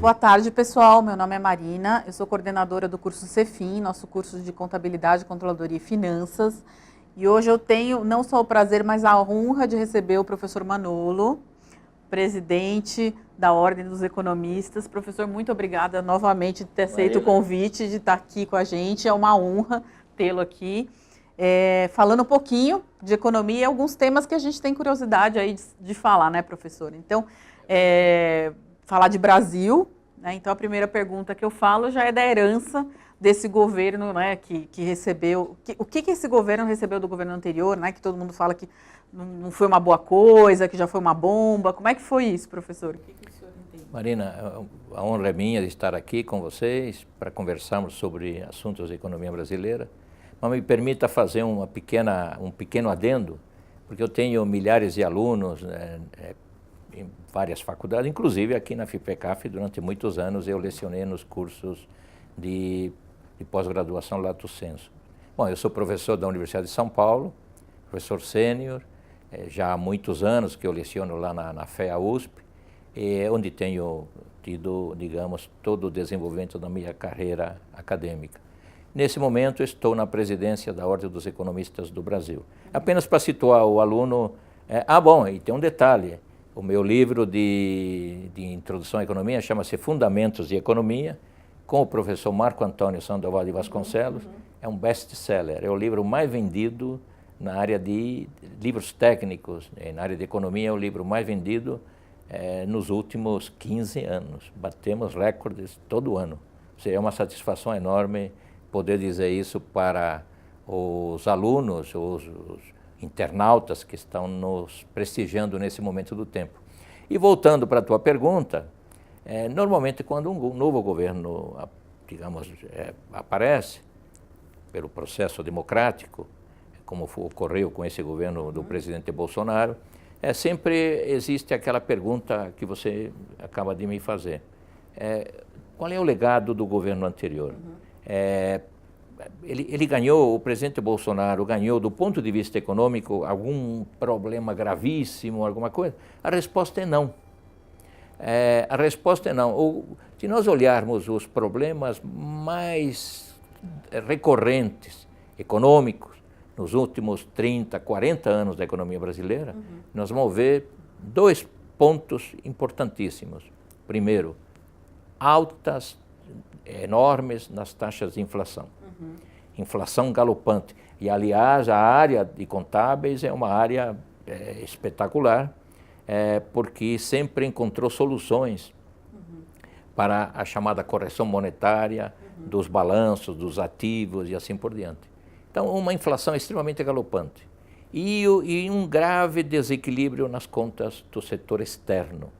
Boa tarde, pessoal. Meu nome é Marina, eu sou coordenadora do curso Cefim, nosso curso de Contabilidade, Controladoria e Finanças. E hoje eu tenho não só o prazer, mas a honra de receber o professor Manolo, presidente da Ordem dos Economistas. Professor, muito obrigada novamente por ter aceito o convite de estar aqui com a gente. É uma honra tê-lo aqui. Falando um pouquinho de economia e alguns temas que a gente tem curiosidade aí de falar, né, professor? Então, falar de Brasil, né? Então a primeira pergunta que eu falo já é da herança desse governo, né, que recebeu, o que esse governo recebeu do governo anterior, né, que todo mundo fala que não foi uma boa coisa, que já foi uma bomba. Como é que foi isso, professor? O que o senhor entende? Marina, a honra é minha de estar aqui com vocês para conversarmos sobre assuntos da economia brasileira. Mas me permita fazer um pequeno adendo, porque eu tenho milhares de alunos em várias faculdades, inclusive aqui na FIPECAF, durante muitos anos eu lecionei nos cursos de pós-graduação Lato Sensu. Bom, eu sou professor da Universidade de São Paulo, professor sênior, já há muitos anos que eu leciono lá na FEA USP, onde tenho tido, digamos, todo o desenvolvimento da minha carreira acadêmica. Nesse momento estou na presidência da Ordem dos Economistas do Brasil. Apenas para situar o aluno, bom, e tem um detalhe, o meu livro de introdução à economia chama-se Fundamentos de Economia, com o professor Marco Antônio Sandoval de Vasconcelos, é um best-seller, é o livro mais vendido na área de livros técnicos, na área de economia é o livro mais vendido nos últimos 15 anos, batemos recordes todo ano. Seria uma satisfação enorme poder dizer isso para os alunos, os internautas que estão nos prestigiando nesse momento do tempo. E voltando para a tua pergunta, normalmente quando um novo governo, digamos, aparece pelo processo democrático, como ocorreu com esse governo do presidente Bolsonaro, sempre existe aquela pergunta que você acaba de me fazer. Qual é o legado do governo anterior? Ele ganhou, o presidente Bolsonaro ganhou, do ponto de vista econômico, algum problema gravíssimo, alguma coisa? A resposta é não. A resposta é não. Se nós olharmos os problemas mais recorrentes, econômicos, nos últimos 30, 40 anos da economia brasileira, nós vamos ver dois pontos importantíssimos. Primeiro, altas, enormes nas taxas de inflação. Inflação galopante. E, aliás, a área de contábeis é uma área espetacular, porque sempre encontrou soluções para a chamada correção monetária dos balanços, dos ativos e assim por diante. Então, uma inflação extremamente galopante e um grave desequilíbrio nas contas do setor externo.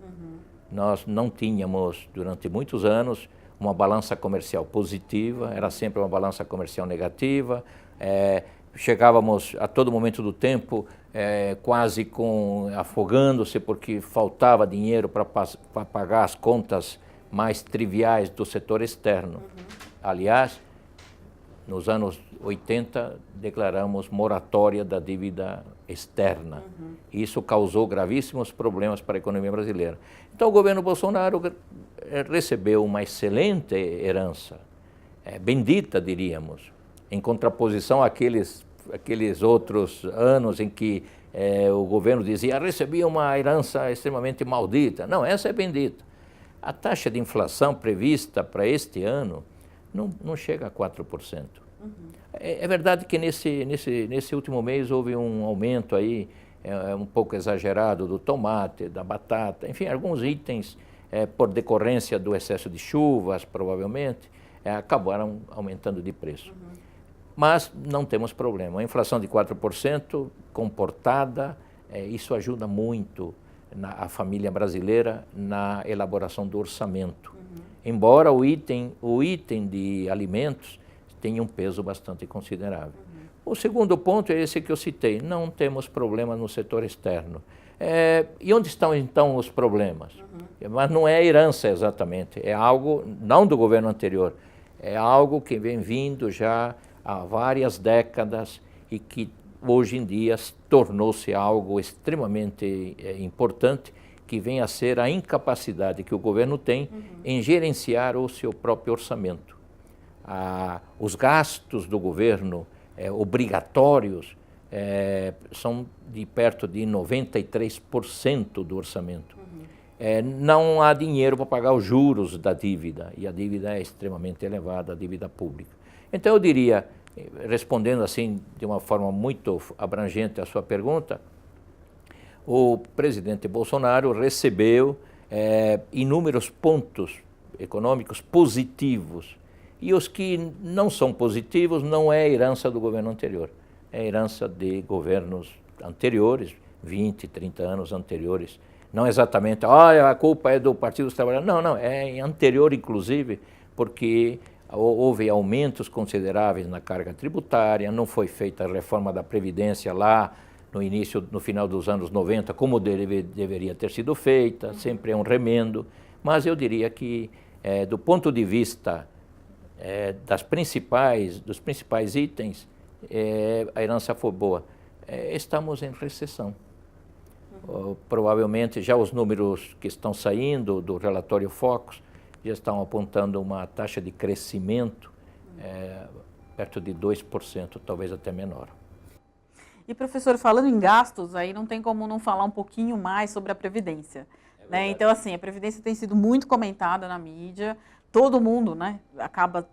Nós não tínhamos, durante muitos anos, uma balança comercial positiva, era sempre uma balança comercial negativa, chegávamos a todo momento do tempo quase afogando-se porque faltava dinheiro para pagar as contas mais triviais do setor externo. Aliás, nos anos 80, declaramos moratória da dívida externa. Isso causou gravíssimos problemas para a economia brasileira. Então, o governo Bolsonaro recebeu uma excelente herança, bendita, diríamos, em contraposição àqueles outros anos em que o governo dizia recebia uma herança extremamente maldita. Não, essa é bendita. A taxa de inflação prevista para este ano não chega a 4%. É verdade que nesse último mês houve um aumento aí, um pouco exagerado do tomate, da batata, enfim, alguns itens, por decorrência do excesso de chuvas, provavelmente, acabaram aumentando de preço. Mas não temos problema. A inflação de 4% comportada, isso ajuda muito a família brasileira na elaboração do orçamento. Embora o item de alimentos tenha um peso bastante considerável. O segundo ponto é esse que eu citei, não temos problema no setor externo. E onde estão então os problemas? Mas não é herança exatamente, é algo, não do governo anterior, é algo que vem vindo já há várias décadas e que hoje em dia tornou-se algo extremamente importante que vem a ser a incapacidade que o governo tem em gerenciar o seu próprio orçamento. Os gastos do governo obrigatórios são de perto de 93% do orçamento. Não há dinheiro para pagar os juros da dívida, e a dívida é extremamente elevada, a dívida pública. Então eu diria, respondendo assim de uma forma muito abrangente a sua pergunta, o presidente Bolsonaro recebeu inúmeros pontos econômicos positivos, e os que não são positivos não é herança do governo anterior, é herança de governos anteriores, 20, 30 anos anteriores. Não exatamente, olha, a culpa é do Partido dos Trabalhadores, não, é anterior inclusive, porque houve aumentos consideráveis na carga tributária, não foi feita a reforma da Previdência lá no final dos anos 90, como deveria ter sido feita, sempre é um remendo, mas eu diria que, do ponto de vista dos principais itens, a herança foi boa. Estamos em recessão. Provavelmente já os números que estão saindo do relatório Focus já estão apontando uma taxa de crescimento perto de 2%, talvez até menor. E, professor, falando em gastos, aí não tem como não falar um pouquinho mais sobre a Previdência. Né? Então, assim, a Previdência tem sido muito comentada na mídia, todo mundo, né, acaba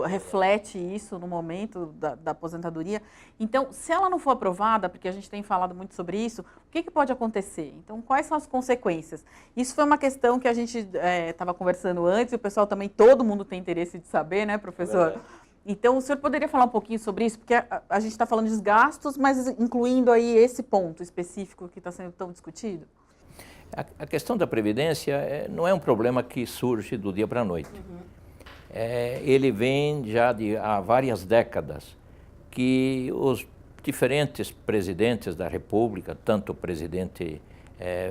reflete isso no momento da aposentadoria. Então, se ela não for aprovada, porque a gente tem falado muito sobre isso, o que pode acontecer? Então, quais são as consequências? Isso foi uma questão que a gente estava conversando antes, e o pessoal também, todo mundo tem interesse de saber, né, professor? Então, o senhor poderia falar um pouquinho sobre isso? Porque a gente está falando de gastos, mas incluindo aí esse ponto específico que está sendo tão discutido. A questão da Previdência não é um problema que surge do dia para a noite. Ele vem já há várias décadas que os diferentes presidentes da República, tanto o presidente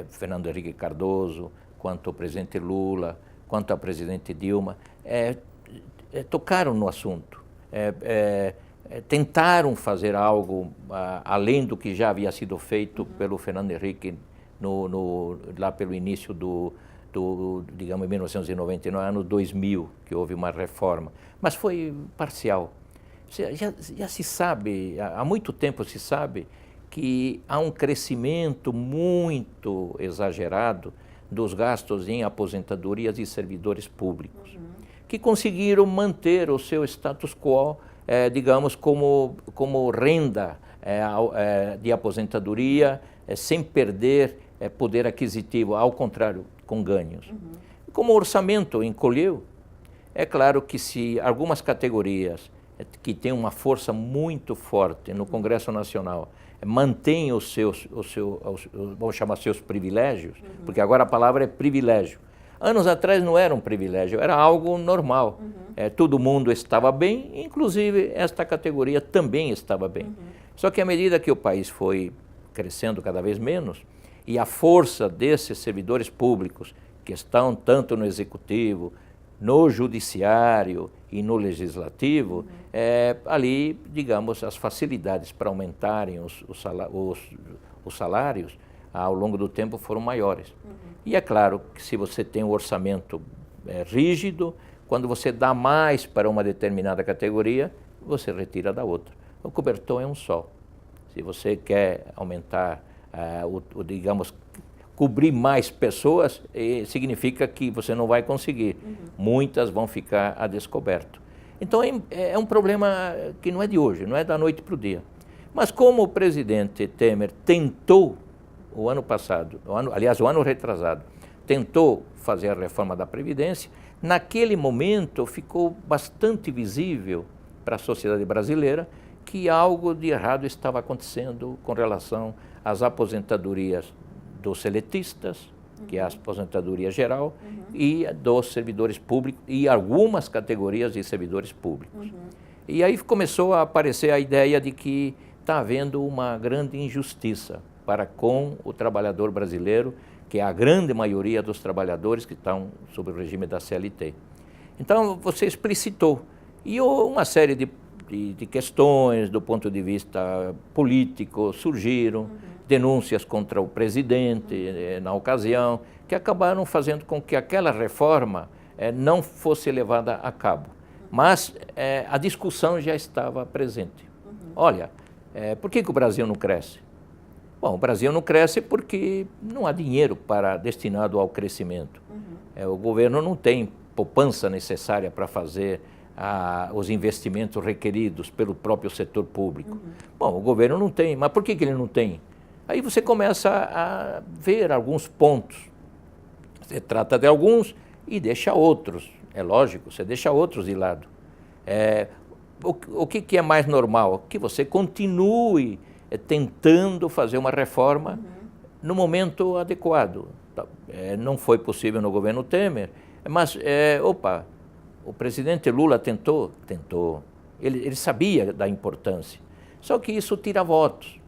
Fernando Henrique Cardoso, quanto o presidente Lula, quanto a presidente Dilma, tocaram no assunto. Tentaram fazer algo além do que já havia sido feito pelo Fernando Henrique lá pelo início digamos, em 1999, ano 2000, que houve uma reforma, mas foi parcial. Já se sabe, há muito tempo se sabe que há um crescimento muito exagerado dos gastos em aposentadorias de servidores públicos, que conseguiram manter o seu status quo, digamos, como renda de aposentadoria, sem perder poder aquisitivo, ao contrário, com ganhos. Como o orçamento encolheu, é claro que se algumas categorias que têm uma força muito forte no Congresso Nacional mantêm vamos chamar seus privilégios, porque agora a palavra é privilégio. Anos atrás não era um privilégio, era algo normal. Todo mundo estava bem, inclusive esta categoria também estava bem. Só que à medida que o país foi crescendo cada vez menos, e a força desses servidores públicos que estão tanto no Executivo, no Judiciário e no Legislativo, ali, digamos, as facilidades para aumentarem os salários ao longo do tempo foram maiores. E é claro que se você tem um orçamento rígido, quando você dá mais para uma determinada categoria, você retira da outra. O cobertor é um só. Se você quer aumentar, digamos, cobrir mais pessoas, significa que você não vai conseguir. Muitas vão ficar a descoberto. Então é um problema que não é de hoje, não é da noite para o dia. Mas como o presidente Temer tentou, o ano passado, aliás, o ano retrasado, tentou fazer a reforma da Previdência, naquele momento ficou bastante visível para a sociedade brasileira que algo de errado estava acontecendo com relação às aposentadorias dos seletistas, que é a aposentadoria geral, e dos servidores públicos e algumas categorias de servidores públicos. E aí começou a aparecer a ideia de que está havendo uma grande injustiça para com o trabalhador brasileiro, que é a grande maioria dos trabalhadores que estão sob o regime da CLT. Então você explicitou. E uma série de questões do ponto de vista político surgiram, denúncias contra o presidente na ocasião, que acabaram fazendo com que aquela reforma não fosse levada a cabo. Mas a discussão já estava presente. Olha, por que o Brasil não cresce? Bom, o Brasil não cresce porque não há dinheiro destinado ao crescimento. O governo não tem poupança necessária para fazer os investimentos requeridos pelo próprio setor público. Bom, o governo não tem, mas por que ele não tem? Aí você começa a ver alguns pontos. Você trata de alguns e deixa outros. É lógico, você deixa outros de lado. O que é mais normal? Que você continue tentando fazer uma reforma no momento adequado. Não foi possível no governo Temer, mas, o presidente Lula tentou. Ele sabia da importância, só que isso tira votos.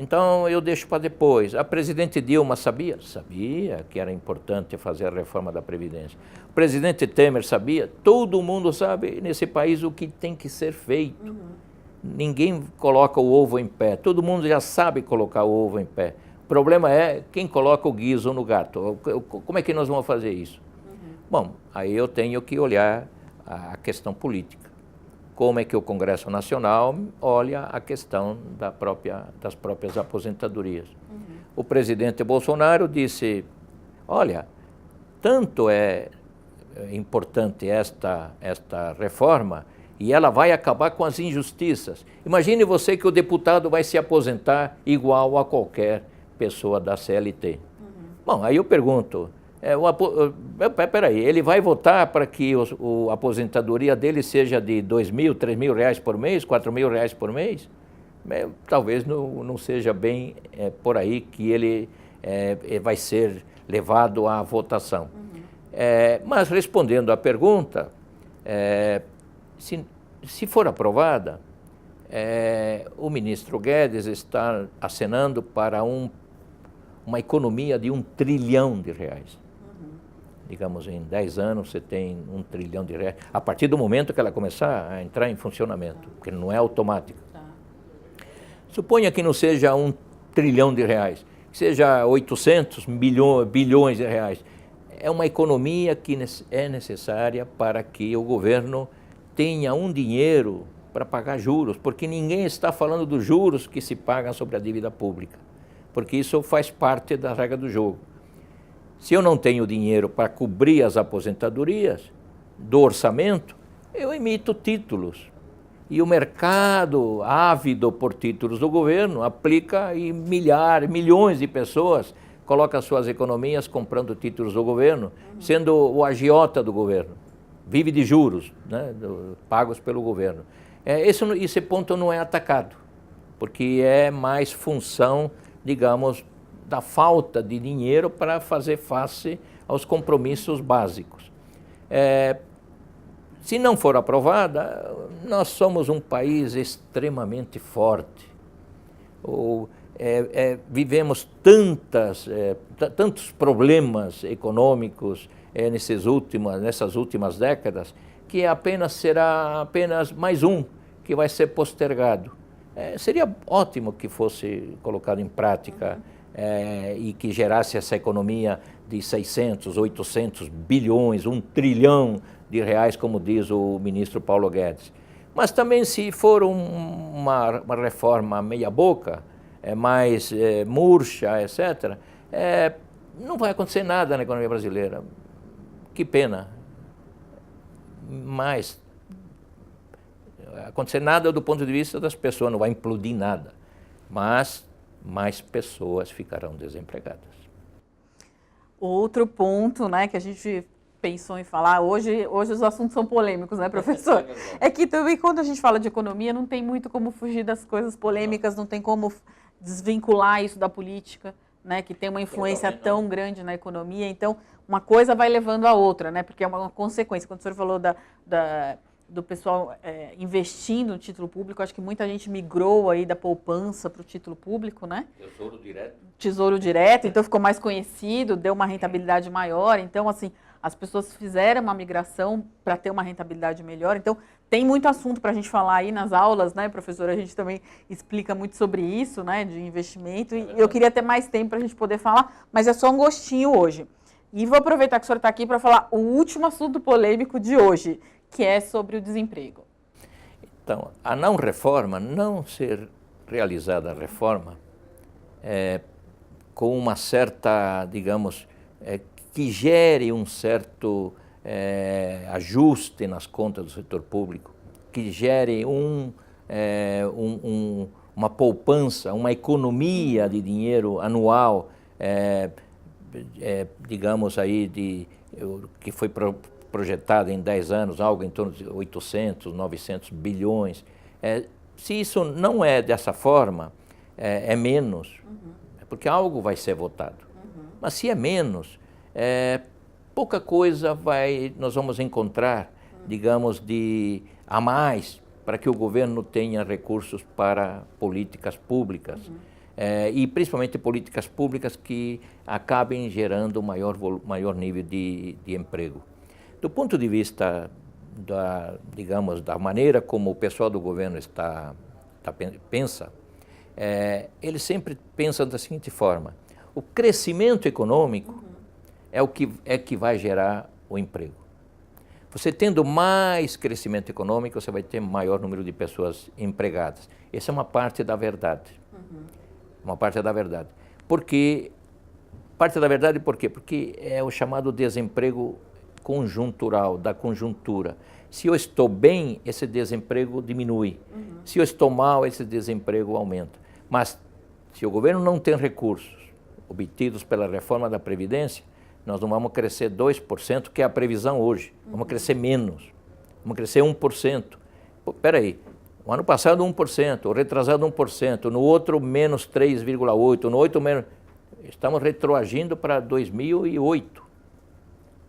Então, eu deixo para depois. A presidente Dilma sabia? Sabia que era importante fazer a reforma da Previdência. O presidente Temer sabia? Todo mundo sabe nesse país o que tem que ser feito. Ninguém coloca o ovo em pé. Todo mundo já sabe colocar o ovo em pé. O problema é quem coloca o guiso no gato. Como é que nós vamos fazer isso? Bom, aí eu tenho que olhar a questão política. Como é que o Congresso Nacional olha a questão das próprias aposentadorias. O presidente Bolsonaro disse, olha, tanto é importante esta reforma e ela vai acabar com as injustiças. Imagine você que o deputado vai se aposentar igual a qualquer pessoa da CLT. Bom, aí eu pergunto, peraí, ele vai votar para que a aposentadoria dele seja de R$2.000, R$3.000 por mês, R$4.000 por mês? Talvez não seja bem por aí que ele vai ser levado à votação. Mas respondendo à pergunta, se for aprovada, o ministro Guedes está acenando para uma economia de R$1 trilhão. Digamos, em 10 anos você tem R$1 trilhão, a partir do momento que ela começar a entrar em funcionamento, porque não é automático. Suponha que não seja R$1 trilhão, que seja 800 bilhões de reais. É uma economia que é necessária para que o governo tenha um dinheiro para pagar juros, porque ninguém está falando dos juros que se pagam sobre a dívida pública, porque isso faz parte da regra do jogo. Se eu não tenho dinheiro para cobrir as aposentadorias do orçamento, eu emito títulos. E o mercado ávido por títulos do governo aplica e milhões de pessoas colocam suas economias comprando títulos do governo, sendo o agiota do governo. Vive de juros, né, pagos pelo governo. Esse ponto não é atacado, porque é mais função, digamos, da falta de dinheiro para fazer face aos compromissos básicos. Se não for aprovada, nós somos um país extremamente forte. Vivemos tantos problemas econômicos nessas últimas décadas, que será apenas mais um que vai ser postergado. Seria ótimo que fosse colocado em prática e que gerasse essa economia de 600, 800 bilhões, R$1 trilhão, como diz o ministro Paulo Guedes. Mas também, se for uma reforma meia boca, mais murcha, etc., não vai acontecer nada na economia brasileira. Que pena. Mas acontecer nada do ponto de vista das pessoas, não vai implodir nada. Mas mais pessoas ficarão desempregadas. Outro ponto, né, que a gente pensou em falar, hoje os assuntos são polêmicos, né, professor? É que também quando a gente fala de economia, não tem muito como fugir das coisas polêmicas, não tem como desvincular isso da política, né, que tem uma influência tão grande na economia. Então, uma coisa vai levando a outra, né, porque é uma consequência. Quando o senhor falou do pessoal investindo no título público, acho que muita gente migrou aí da poupança para o título público, né? Tesouro Direto, então ficou mais conhecido, deu uma rentabilidade maior. Então, assim, as pessoas fizeram uma migração para ter uma rentabilidade melhor. Então, tem muito assunto para a gente falar aí nas aulas, né, professora? A gente também explica muito sobre isso, né, de investimento. E eu queria ter mais tempo para a gente poder falar, mas é só um gostinho hoje. E vou aproveitar que o senhor está aqui para falar o último assunto polêmico de hoje, que é sobre o desemprego. Então, a não reforma, não ser realizada a reforma, com uma certa, digamos, que gere um certo ajuste nas contas do setor público, que gere uma poupança, uma economia de dinheiro anual, digamos aí, que foi projetado em 10 anos, algo em torno de 800, 900 bilhões. Se isso não é dessa forma, é menos, porque algo vai ser votado. Mas se é menos, pouca coisa nós vamos encontrar, digamos, a mais para que o governo tenha recursos para políticas públicas. E principalmente políticas públicas que acabem gerando maior nível de emprego. Do ponto de vista digamos, da maneira como o pessoal do governo pensa, ele sempre pensa da seguinte forma: o crescimento econômico é o que vai gerar o emprego. Você tendo mais crescimento econômico, você vai ter maior número de pessoas empregadas. Essa é uma parte da verdade. Uma parte da verdade. Por quê? Porque é o chamado desemprego conjuntural, da conjuntura. Se eu estou bem, esse desemprego diminui. Se eu estou mal, esse desemprego aumenta. Mas se o governo não tem recursos obtidos pela reforma da Previdência, nós não vamos crescer 2%, que é a previsão hoje. Vamos crescer menos. Vamos crescer 1%. Espera aí. O ano passado 1%, o retrasado 1%, no outro menos 3,8%, no outro menos... Estamos retroagindo para 2008.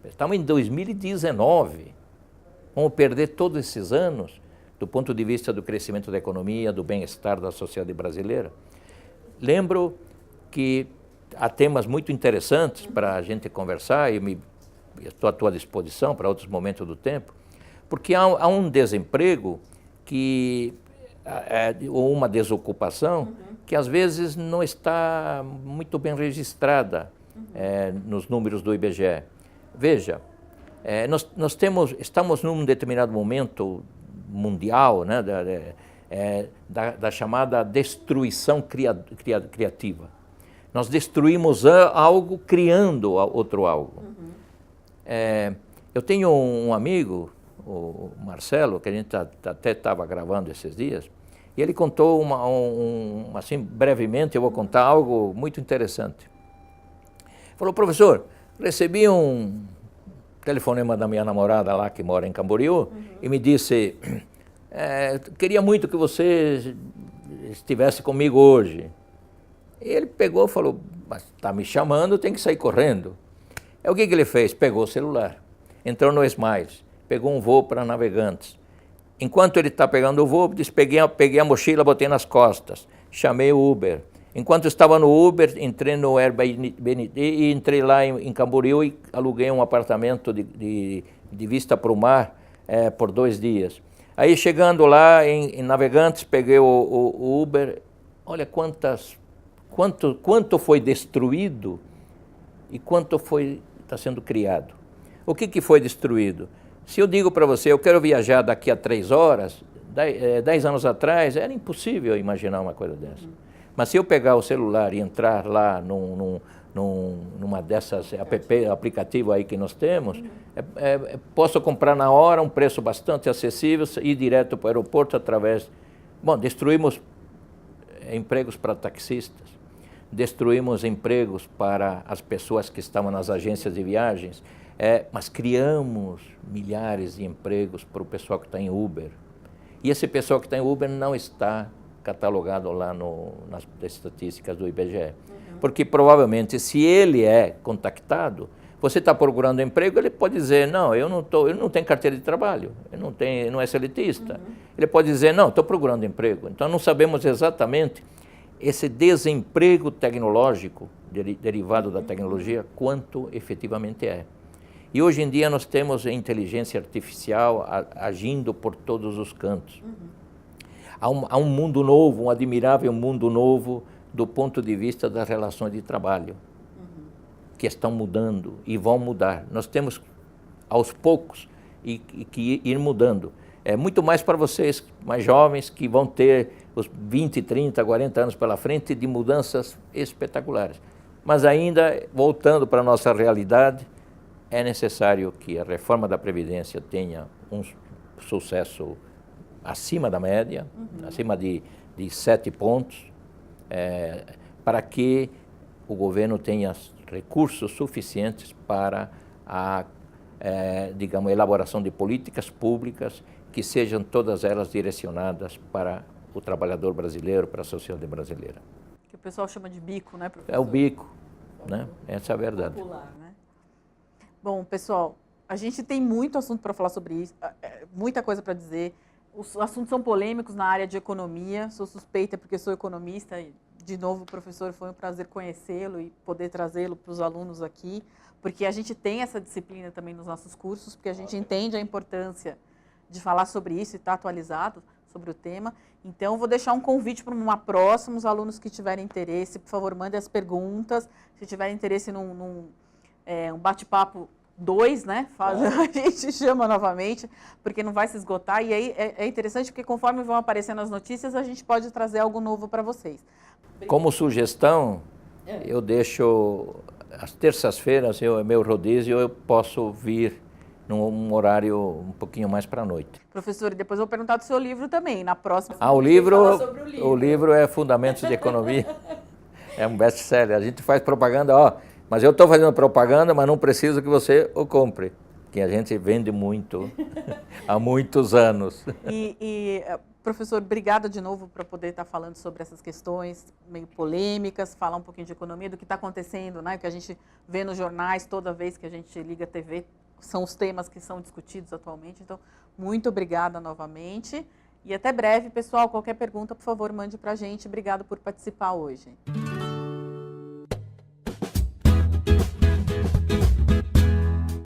Estamos em 2019. Vamos perder todos esses anos do ponto de vista do crescimento da economia, do bem-estar da sociedade brasileira. Lembro que há temas muito interessantes para a gente conversar e estou à tua disposição para outros momentos do tempo, porque há um desemprego ou uma desocupação que às vezes não está muito bem registrada nos números do IBGE. Veja, estamos num determinado momento mundial, né, da chamada destruição criativa. Nós destruímos algo criando outro algo. Eu tenho um amigo, o Marcelo, que a gente até estava gravando esses dias, e ele contou, assim, brevemente, eu vou contar algo muito interessante. Falou: professor, recebi um telefonema da minha namorada lá, que mora em Camboriú, e me disse, queria muito que você estivesse comigo hoje. E ele pegou e falou: mas está me chamando, tem que sair correndo. O que ele fez? Pegou o celular, entrou no Smiles, pegou um voo para Navegantes. Enquanto ele está pegando o voo, disse, peguei a mochila, botei nas costas, chamei o Uber. Enquanto estava no Uber, entrei no Airbnb e entrei lá em Camboriú e aluguei um apartamento de vista para o mar por 2 dias. Aí chegando lá em Navegantes, peguei o Uber. Olha quanto foi destruído e quanto está sendo criado. O que foi destruído? Se eu digo para você, eu quero viajar daqui a 3 horas, 10 anos atrás, era impossível imaginar uma coisa dessa. Mas se eu pegar o celular e entrar lá numa dessas aplicativo aí que nós temos, posso comprar na hora, um preço bastante acessível, ir direto para o aeroporto através... Bom, destruímos empregos para taxistas, destruímos empregos para as pessoas que estavam nas agências de viagens, mas criamos milhares de empregos para o pessoal que está em Uber. E esse pessoal que está em Uber não está catalogado lá nas estatísticas do IBGE. Porque provavelmente, se ele é contactado, você está procurando emprego, ele pode dizer, não, eu não tenho carteira de trabalho, não é seletista. Ele pode dizer, não, estou procurando emprego. Então não sabemos exatamente esse desemprego tecnológico derivado da tecnologia, quanto efetivamente é. E hoje em dia nós temos a inteligência artificial agindo por todos os cantos. Há um mundo novo, um admirável mundo novo do ponto de vista das relações de trabalho, que estão mudando e vão mudar. Nós temos, aos poucos, que ir mudando. É muito mais para vocês, mais jovens, que vão ter os 20, 30, 40 anos pela frente de mudanças espetaculares. Mas ainda, voltando para a nossa realidade, é necessário que a reforma da Previdência tenha um sucesso acima da média, acima de 7 pontos, para que o governo tenha recursos suficientes para a elaboração de políticas públicas que sejam todas elas direcionadas para o trabalhador brasileiro, para a sociedade brasileira. Que o pessoal chama de bico, né, professor? É o bico, né? Essa é a verdade. Popular, né? Bom, pessoal, a gente tem muito assunto para falar sobre isso, muita coisa para dizer. Os assuntos são polêmicos na área de economia, sou suspeita porque sou economista e, de novo, professor, foi um prazer conhecê-lo e poder trazê-lo para os alunos aqui, porque a gente tem essa disciplina também nos nossos cursos, porque a gente entende a importância de falar sobre isso e estar atualizado sobre o tema. Então, vou deixar um convite para uma próxima, os alunos que tiverem interesse, por favor, mandem as perguntas, se tiverem interesse num bate-papo 2, né? A gente chama novamente, porque não vai se esgotar. E aí é interessante porque conforme vão aparecendo as notícias, a gente pode trazer algo novo para vocês. Como sugestão, eu deixo as terças-feiras, é meu rodízio, eu posso vir num horário um pouquinho mais para a noite. Professor, e depois eu vou perguntar do seu livro também, na próxima. O livro é Fundamentos de Economia, é um best-seller. A gente faz propaganda, mas eu estou fazendo propaganda, mas não preciso que você o compre, que a gente vende muito, há muitos anos. Professor, obrigada de novo por poder estar falando sobre essas questões meio polêmicas, falar um pouquinho de economia, do que está acontecendo, né? O que a gente vê nos jornais toda vez que a gente liga a TV, são os temas que são discutidos atualmente. Então, muito obrigada novamente e até breve, pessoal. Qualquer pergunta, por favor, mande para a gente. Obrigada por participar hoje.